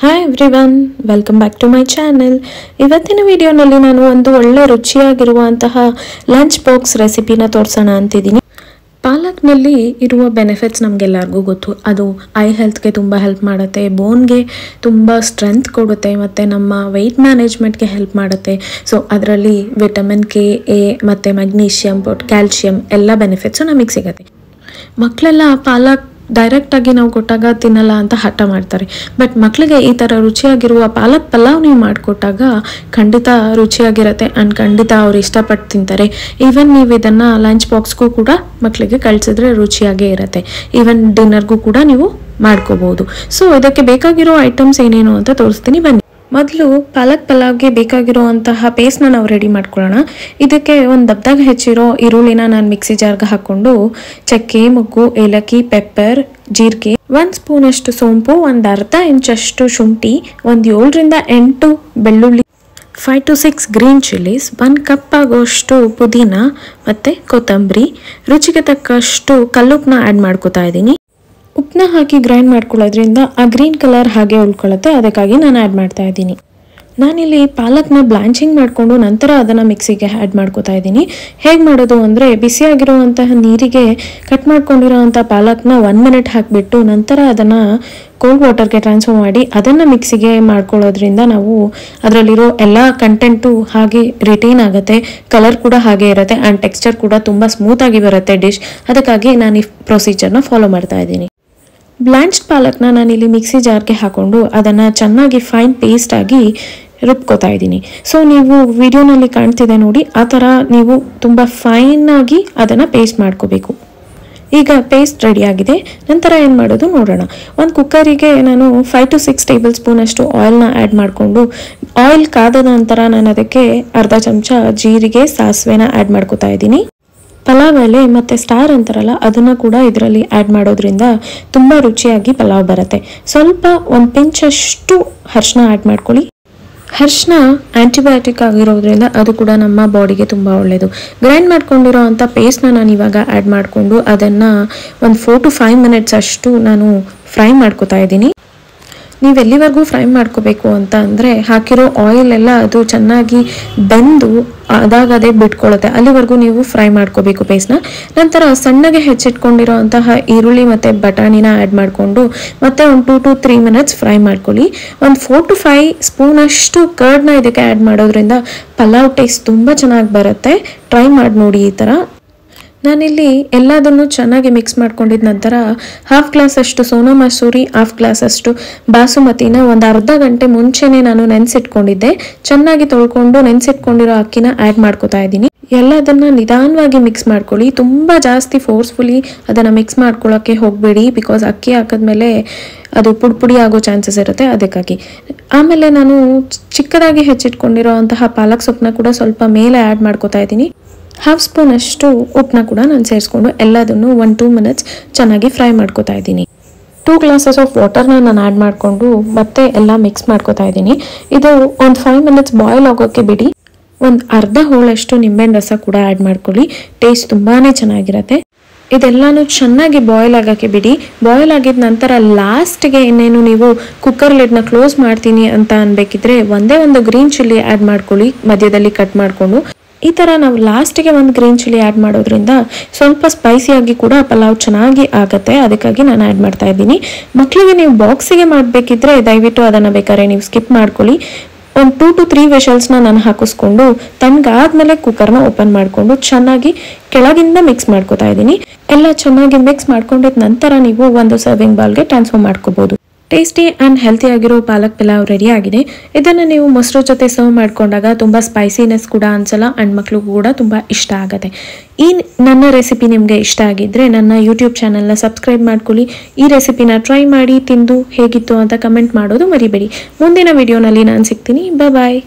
Hi everyone, welcome back to my channel. ಇವತ್ತಿನ ವಿಡಿಯೋನಲ್ಲಿ ನಾನು ಒಂದು ಒಳ್ಳೆ ರುಚಿಯಾಗಿರುವಂತಹ ಲಂಚ್ ಬಾಕ್ಸ್ ರೆಸಿಪಿನ ತೋರಿಸೋಣ ಅಂತಿದ್ದೀನಿ. ಪಾಲಕ್ನಲ್ಲಿ ಇರುವ ಬೆನಿಫಿಟ್ಸ್ ನಮಗೆಲ್ಲರಿಗೂ ಗೊತ್ತು. ಅದು ಐ ಹೆಲ್ತ್ಗೆ ತುಂಬ ಹೆಲ್ಪ್ ಮಾಡುತ್ತೆ, ಬೋನ್ಗೆ ತುಂಬ ಸ್ಟ್ರೆಂತ್ ಕೊಡುತ್ತೆ ಮತ್ತು ನಮ್ಮ ವೆಯ್ಟ್ ಮ್ಯಾನೇಜ್ಮೆಂಟ್ಗೆ ಹೆಲ್ಪ್ ಮಾಡುತ್ತೆ. ಸೊ ಅದರಲ್ಲಿ ವಿಟಮಿನ್ ಕೆ, ಎ ಮತ್ತು ಮೆಗ್ನೀಷಿಯಮ್, ಕ್ಯಾಲ್ಶಿಯಂ ಎಲ್ಲ ಬೆನಿಫಿಟ್ಸು ನಮಗೆ ಸಿಗುತ್ತೆ. ಮಕ್ಕಳೆಲ್ಲ ಪಾಲಕ್ ಡೈರೆಕ್ಟಾಗಿ ನಾವು ಕೊಟ್ಟಾಗ ತಿನ್ನಲ್ಲ ಅಂತ ಹಠ ಮಾಡ್ತಾರೆ. ಬಟ್ ಮಕ್ಕಳಿಗೆ ಈ ಥರ ರುಚಿಯಾಗಿರುವ ಪಾಲಕ್ ಪಲಾವ್ ನೀವು ಮಾಡಿಕೊಟ್ಟಾಗ ಖಂಡಿತ ರುಚಿಯಾಗಿರುತ್ತೆ ಆ್ಯಂಡ್ ಖಂಡಿತ ಅವ್ರು ಇಷ್ಟಪಟ್ಟು ತಿಂತಾರೆ. ಈವನ್ ನೀವು ಇದನ್ನು ಲಂಚ್ ಬಾಕ್ಸ್ಗೂ ಕೂಡ ಮಕ್ಕಳಿಗೆ ಕಳಿಸಿದ್ರೆ ರುಚಿಯಾಗೇ ಇರುತ್ತೆ. ಈವನ್ ಡಿನ್ನರ್ಗೂ ಕೂಡ ನೀವು ಮಾಡ್ಕೋಬೋದು. ಸೊ ಇದಕ್ಕೆ ಬೇಕಾಗಿರೋ ಐಟಮ್ಸ್ ಏನೇನು ಅಂತ ತೋರಿಸ್ತೀನಿ, ಬನ್ನಿ. ಮೊದಲು ಪಾಲಕ್ ಪಲಾವ್ಗೆ ಬೇಕಾಗಿರುವಂತಹ ಪೇಸ್ಟ್ನ ನಾವು ರೆಡಿ ಮಾಡ್ಕೊಳ್ಳೋಣ. ಇದಕ್ಕೆ ಒಂದು ದಪ್ಪದಾಗ ಹೆಚ್ಚಿರೋ ಈರುಳ್ಳಿನ ನಾನು ಮಿಕ್ಸಿ ಜಾರ್ಗೆ ಹಾಕ್ಕೊಂಡು ಚಕ್ಕೆ, ಮೊಗ್ಗು, ಏಲಕ್ಕಿ, ಪೆಪ್ಪರ್, ಜೀರಿಗೆ, 1 ಸ್ಪೂನಷ್ಟು ಸೋಂಪು, ಒಂದು ಅರ್ಧ ಇಂಚಷ್ಟು ಶುಂಠಿ, ಒಂದು 7 ರಿಂದ 8 ಬೆಳ್ಳುಳ್ಳಿ, 5 to 6 ಗ್ರೀನ್ ಚಿಲ್ಲೀಸ್, 1 ಕಪ್ ಆಗೋಷ್ಟು ಪುದೀನ ಮತ್ತು ಕೊತ್ತಂಬರಿ, ರುಚಿಗೆ ತಕ್ಕಷ್ಟು ಕಲ್ಲುಪ್ಪನ್ನ ಆ್ಯಡ್ ಮಾಡ್ಕೋತಾ ಇದ್ದೀನಿ. ಉಪ್ಪನ್ನ ಹಾಕಿ ಗ್ರೈಂಡ್ ಮಾಡ್ಕೊಳ್ಳೋದ್ರಿಂದ ಆ ಗ್ರೀನ್ ಕಲರ್ ಹಾಗೆ ಉಳ್ಕೊಳ್ಳುತ್ತೆ, ಅದಕ್ಕಾಗಿ ನಾನು ಆ್ಯಡ್ ಮಾಡ್ತಾ ಇದ್ದೀನಿ. ನಾನಿಲ್ಲಿ ಪಾಲಕ್ನ ಬ್ಲಾಂಚಿಂಗ್ ಮಾಡಿಕೊಂಡು ನಂತರ ಅದನ್ನು ಮಿಕ್ಸಿಗೆ ಆ್ಯಡ್ ಮಾಡ್ಕೋತಾ ಇದ್ದೀನಿ. ಹೇಗೆ ಮಾಡೋದು ಅಂದರೆ, ಬಿಸಿಯಾಗಿರುವಂತಹ ನೀರಿಗೆ ಕಟ್ ಮಾಡ್ಕೊಂಡಿರೋವಂಥ ಪಾಲಕ್ನ 1 ಮಿನಿಟ್ ಹಾಕಿಬಿಟ್ಟು ನಂತರ ಅದನ್ನು ಕೋಲ್ಡ್ ವಾಟರ್ಗೆ ಟ್ರಾನ್ಸ್ಫರ್ ಮಾಡಿ ಅದನ್ನು ಮಿಕ್ಸಿಗೆ ಮಾಡ್ಕೊಳ್ಳೋದ್ರಿಂದ ನಾವು ಅದರಲ್ಲಿರೋ ಎಲ್ಲ ಕಂಟೆಂಟು ಹಾಗೆ ರಿಟೈನ್ ಆಗುತ್ತೆ, ಕಲರ್ ಕೂಡ ಹಾಗೆ ಇರುತ್ತೆ ಆ್ಯಂಡ್ ಟೆಕ್ಸ್ಚರ್ ಕೂಡ ತುಂಬ ಸ್ಮೂತಾಗಿ ಬರುತ್ತೆ ಡಿಶ್. ಅದಕ್ಕಾಗಿ ನಾನು ಈ ಪ್ರೊಸೀಜರ್ನ ಫಾಲೋ ಮಾಡ್ತಾ ಇದ್ದೀನಿ. ಬ್ಲಾಂಚ್ಡ್ ಪಾಲಕ್ನ ನಾನಿಲ್ಲಿ ಮಿಕ್ಸಿ ಜಾರ್ಗೆ ಹಾಕ್ಕೊಂಡು ಅದನ್ನು ಚೆನ್ನಾಗಿ ಫೈನ್ ಪೇಸ್ಟ್ ಆಗಿ ರುಬ್ಕೋತಾ ಇದ್ದೀನಿ. ಸೊ ನೀವು ವಿಡಿಯೋನಲ್ಲಿ ಕಾಣ್ತಿದೆ ನೋಡಿ, ಆ ಥರ ನೀವು ತುಂಬ ಫೈನಾಗಿ ಅದನ್ನು ಪೇಸ್ಟ್ ಮಾಡ್ಕೋಬೇಕು. ಈಗ ಪೇಸ್ಟ್ ರೆಡಿಯಾಗಿದೆ. ನಂತರ ಏನು ಮಾಡೋದು ನೋಡೋಣ. ಒಂದು ಕುಕ್ಕರಿಗೆ ನಾನು 5 to 6 ಟೇಬಲ್ ಸ್ಪೂನಷ್ಟು ಆಯಿಲ್ನ ಆ್ಯಡ್ ಮಾಡಿಕೊಂಡು, ಆಯಿಲ್ ಕಾದ ನಂತರ ನಾನು ಅದಕ್ಕೆ ಅರ್ಧ ಚಮಚ ಜೀರಿಗೆ, ಸಾಸಿವೆನ ಆ್ಯಡ್ ಮಾಡ್ಕೋತಾ ಇದ್ದೀನಿ. ಪಲಾವ್ ಎಲೆ ಮತ್ತು ಸ್ಟಾರ್ ಅಂತಾರಲ್ಲ, ಅದನ್ನು ಕೂಡ ಇದರಲ್ಲಿ ಆ್ಯಡ್ ಮಾಡೋದ್ರಿಂದ ತುಂಬ ರುಚಿಯಾಗಿ ಪಲಾವ್ ಬರುತ್ತೆ. ಸ್ವಲ್ಪ 1 ಪಿಂಚಷ್ಟು ಅರಿಶಿನ ಆ್ಯಡ್ ಮಾಡ್ಕೊಳ್ಳಿ. ಅರಿಶಿನ ಆ್ಯಂಟಿಬಯೋಟಿಕ್ ಆಗಿರೋದ್ರಿಂದ ಅದು ಕೂಡ ನಮ್ಮ ಬಾಡಿಗೆ ತುಂಬ ಒಳ್ಳೆಯದು. ಗ್ರೈಂಡ್ ಮಾಡ್ಕೊಂಡಿರೋ ಅಂಥ ಪೇಸ್ಟ್ನ ನಾನು ಇವಾಗ ಆ್ಯಡ್ ಮಾಡಿಕೊಂಡು ಅದನ್ನು ಒಂದು 4 to 5 ಮಿನಿಟ್ಸ್ ಅಷ್ಟು ನಾನು ಫ್ರೈ ಮಾಡ್ಕೋತಾ ಇದ್ದೀನಿ. ನೀವು ಎಲ್ಲಿವರೆಗೂ ಫ್ರೈ ಮಾಡ್ಕೋಬೇಕು ಅಂತ ಅಂದರೆ, ಹಾಕಿರೋ ಆಯಿಲ್ ಎಲ್ಲ ಅದು ಚೆನ್ನಾಗಿ ಬೆಂದು ಅದಾಗದೇ ಬಿಟ್ಕೊಳ್ಳುತ್ತೆ, ಅಲ್ಲಿವರೆಗೂ ನೀವು ಫ್ರೈ ಮಾಡ್ಕೋಬೇಕು ಪೇಸ್ಟ್ನ. ನಂತರ ಸಣ್ಣಗೆ ಹೆಚ್ಚಿಟ್ಕೊಂಡಿರೋ ಅಂತಹ ಈರುಳ್ಳಿ ಮತ್ತು ಬಟಾಣಿನ ಆ್ಯಡ್ ಮಾಡಿಕೊಂಡು ಮತ್ತೆ ಒಂದು 2 to 3 ಮಿನಿಟ್ಸ್ ಫ್ರೈ ಮಾಡ್ಕೊಳ್ಳಿ. ಒಂದು 4 to 5 ಸ್ಪೂನಷ್ಟು ಕರ್ಡ್ನ ಇದಕ್ಕೆ ಆ್ಯಡ್ ಮಾಡೋದ್ರಿಂದ ಪಲಾವ್ ಟೇಸ್ಟ್ ತುಂಬ ಚೆನ್ನಾಗಿ ಬರುತ್ತೆ. ಟ್ರೈ ಮಾಡಿ ನೋಡಿ ಈ ಥರ. ನಾನಿಲ್ಲಿ ಎಲ್ಲದನ್ನು ಚೆನ್ನಾಗಿ ಮಿಕ್ಸ್ ಮಾಡ್ಕೊಂಡಿದ್ದ ನಂತರ 1/2 ಗ್ಲಾಸಷ್ಟು ಸೋನಾ ಮಸೂರಿ, 1/2 ಗ್ಲಾಸಷ್ಟು ಬಾಸುಮತಿನ ಒಂದು ಅರ್ಧ ಗಂಟೆ ಮುಂಚೆನೇ ನಾನು ನೆನೆಸಿಟ್ಕೊಂಡಿದ್ದೆ. ಚೆನ್ನಾಗಿ ತೊಳ್ಕೊಂಡು ನೆನೆಸಿಟ್ಕೊಂಡಿರೋ ಅಕ್ಕಿನ ಆ್ಯಡ್ ಮಾಡ್ಕೋತಾ ಇದ್ದೀನಿ. ಎಲ್ಲದನ್ನು ನಿಧಾನವಾಗಿ ಮಿಕ್ಸ್ ಮಾಡ್ಕೊಳ್ಳಿ. ತುಂಬ ಜಾಸ್ತಿ ಫೋರ್ಸ್ಫುಲಿ ಅದನ್ನು ಮಿಕ್ಸ್ ಮಾಡ್ಕೊಳ್ಳೋಕ್ಕೆ ಹೋಗಬೇಡಿ, ಬಿಕಾಸ್ ಅಕ್ಕಿ ಹಾಕಿದ್ಮೇಲೆ ಅದು ಪುಡಿ ಆಗೋ ಚಾನ್ಸಸ್ ಇರುತ್ತೆ, ಅದಕ್ಕಾಗಿ. ಆಮೇಲೆ ನಾನು ಚಿಕ್ಕದಾಗಿ ಹೆಚ್ಚಿಟ್ಕೊಂಡಿರೋ ಅಂತಹ ಪಾಲಕ್ ಸೊಪ್ಪನ್ನ ಕೂಡ ಸ್ವಲ್ಪ ಮೇಲೆ ಆ್ಯಡ್ ಮಾಡ್ಕೋತಾ ಇದ್ದೀನಿ. 1/2 ಸ್ಪೂನಷ್ಟು ಉಪ್ಪನ್ನ ಕೂಡ ನಾನು ಸೇರಿಸ್ಕೊಂಡು ಎಲ್ಲದನ್ನು 1-2 ಮಿನಿಟ್ಸ್ ಚೆನ್ನಾಗಿ ಫ್ರೈ ಮಾಡ್ಕೋತಾ ಇದ್ದೀನಿ. 2 ಗ್ಲಾಸಸ್ ಆಫ್ ವಾಟರ್ನ ನಾನು ಆ್ಯಡ್ ಮಾಡಿಕೊಂಡು ಮತ್ತೆ ಎಲ್ಲ ಮಿಕ್ಸ್ ಮಾಡ್ಕೋತಾ ಇದ್ದೀನಿ. ಇದು ಒಂದು 5 ಮಿನಿಟ್ಸ್ ಬಾಯ್ಲ್ ಆಗೋಕ್ಕೆ ಬಿಡಿ. ಒಂದು ಅರ್ಧ ಹೋಳಷ್ಟು ನಿಂಬೆಹಣ್ಣು ರಸ ಕೂಡ ಆ್ಯಡ್ ಮಾಡ್ಕೊಳ್ಳಿ, ಟೇಸ್ಟ್ ತುಂಬಾ ಚೆನ್ನಾಗಿರುತ್ತೆ. ಇದೆಲ್ಲನೂ ಚೆನ್ನಾಗಿ ಬಾಯ್ಲ್ ಆಗೋಕ್ಕೆ ಬಿಡಿ. ಬಾಯ್ಲ್ ಆಗಿದ ನಂತರ ಲಾಸ್ಟ್ಗೆ ಇನ್ನೇನು ನೀವು ಕುಕ್ಕರ್ ಲಿಡ್ನ ಕ್ಲೋಸ್ ಮಾಡ್ತೀನಿ ಅಂತ ಅನ್ಬೇಕಿದ್ರೆ ಒಂದೇ ಒಂದು ಗ್ರೀನ್ ಚಿಲ್ಲಿ ಆ್ಯಡ್ ಮಾಡ್ಕೊಳ್ಳಿ, ಮಧ್ಯದಲ್ಲಿ ಕಟ್ ಮಾಡಿಕೊಂಡು. ಈ ಥರ ನಾವು ಲಾಸ್ಟಿಗೆ ಒಂದು ಗ್ರೀನ್ ಚಿಲ್ಲಿ ಆ್ಯಡ್ ಮಾಡೋದ್ರಿಂದ ಸ್ವಲ್ಪ ಸ್ಪೈಸಿಯಾಗಿ ಕೂಡ ಪಲಾವ್ ಚೆನ್ನಾಗಿ ಆಗುತ್ತೆ, ಅದಕ್ಕಾಗಿ ನಾನು ಆ್ಯಡ್ ಮಾಡ್ತಾ ಇದ್ದೀನಿ. ಮಕ್ಕಳಿಗೆ ನೀವು ಬಾಕ್ಸಿಗೆ ಮಾಡಬೇಕಿದ್ರೆ ದಯವಿಟ್ಟು ಅದನ್ನು ಬೇಕಾದ್ರೆ ನೀವು ಸ್ಕಿಪ್ ಮಾಡ್ಕೊಳ್ಳಿ. ಒಂದು 2 to 3 ವಿಷಲ್ಸ್ನ ನಾನು ಹಾಕಿಸ್ಕೊಂಡು ತಣ್ಣಗಾದ್ಮೇಲೆ ಕುಕ್ಕರ್ನ ಓಪನ್ ಮಾಡಿಕೊಂಡು ಚೆನ್ನಾಗಿ ಕೆಳಗಿಂದ ಮಿಕ್ಸ್ ಮಾಡ್ಕೋತಾ ಇದ್ದೀನಿ. ಎಲ್ಲ ಚೆನ್ನಾಗಿ ಮಿಕ್ಸ್ ಮಾಡ್ಕೊಂಡಿದ್ದ ನಂತರ ನೀವು ಒಂದು ಸರ್ವಿಂಗ್ ಬೌಲ್ಗೆ ಟ್ರಾನ್ಸ್ಫರ್ ಮಾಡ್ಕೋಬೋದು. ಟೇಸ್ಟಿ ಆ್ಯಂಡ್ ಹೆಲ್ತಿಯಾಗಿರೋ ಪಾಲಕ್ ಪಲಾವ್ ರೆಡಿ ಆಗಿದೆ. ಇದನ್ನು ನೀವು ಮೊಸರು ಜೊತೆ ಸರ್ವ್ ಮಾಡ್ಕೊಂಡಾಗ ತುಂಬ ಸ್ಪೈಸಿನೆಸ್ ಕೂಡ ಅನ್ಸಲ್ಲ ಆ್ಯಂಡ್ ಮಕ್ಕಳಿಗೂ ಕೂಡ ತುಂಬ ಇಷ್ಟ ಆಗುತ್ತೆ. ಈ ನನ್ನ ರೆಸಿಪಿ ನಿಮಗೆ ಇಷ್ಟ ಆಗಿದ್ದರೆ ನನ್ನ ಯೂಟ್ಯೂಬ್ ಚಾನಲ್ನ ಸಬ್ಸ್ಕ್ರೈಬ್ ಮಾಡ್ಕೊಳ್ಳಿ. ಈ ರೆಸಿಪಿನ ಟ್ರೈ ಮಾಡಿ ತಿಂದು ಹೇಗಿತ್ತು ಅಂತ ಕಮೆಂಟ್ ಮಾಡೋದು ಮರಿಬೇಡಿ. ಮುಂದಿನ ವಿಡಿಯೋನಲ್ಲಿ ನಾನು ಸಿಗ್ತೀನಿ. ಬಾಯ್.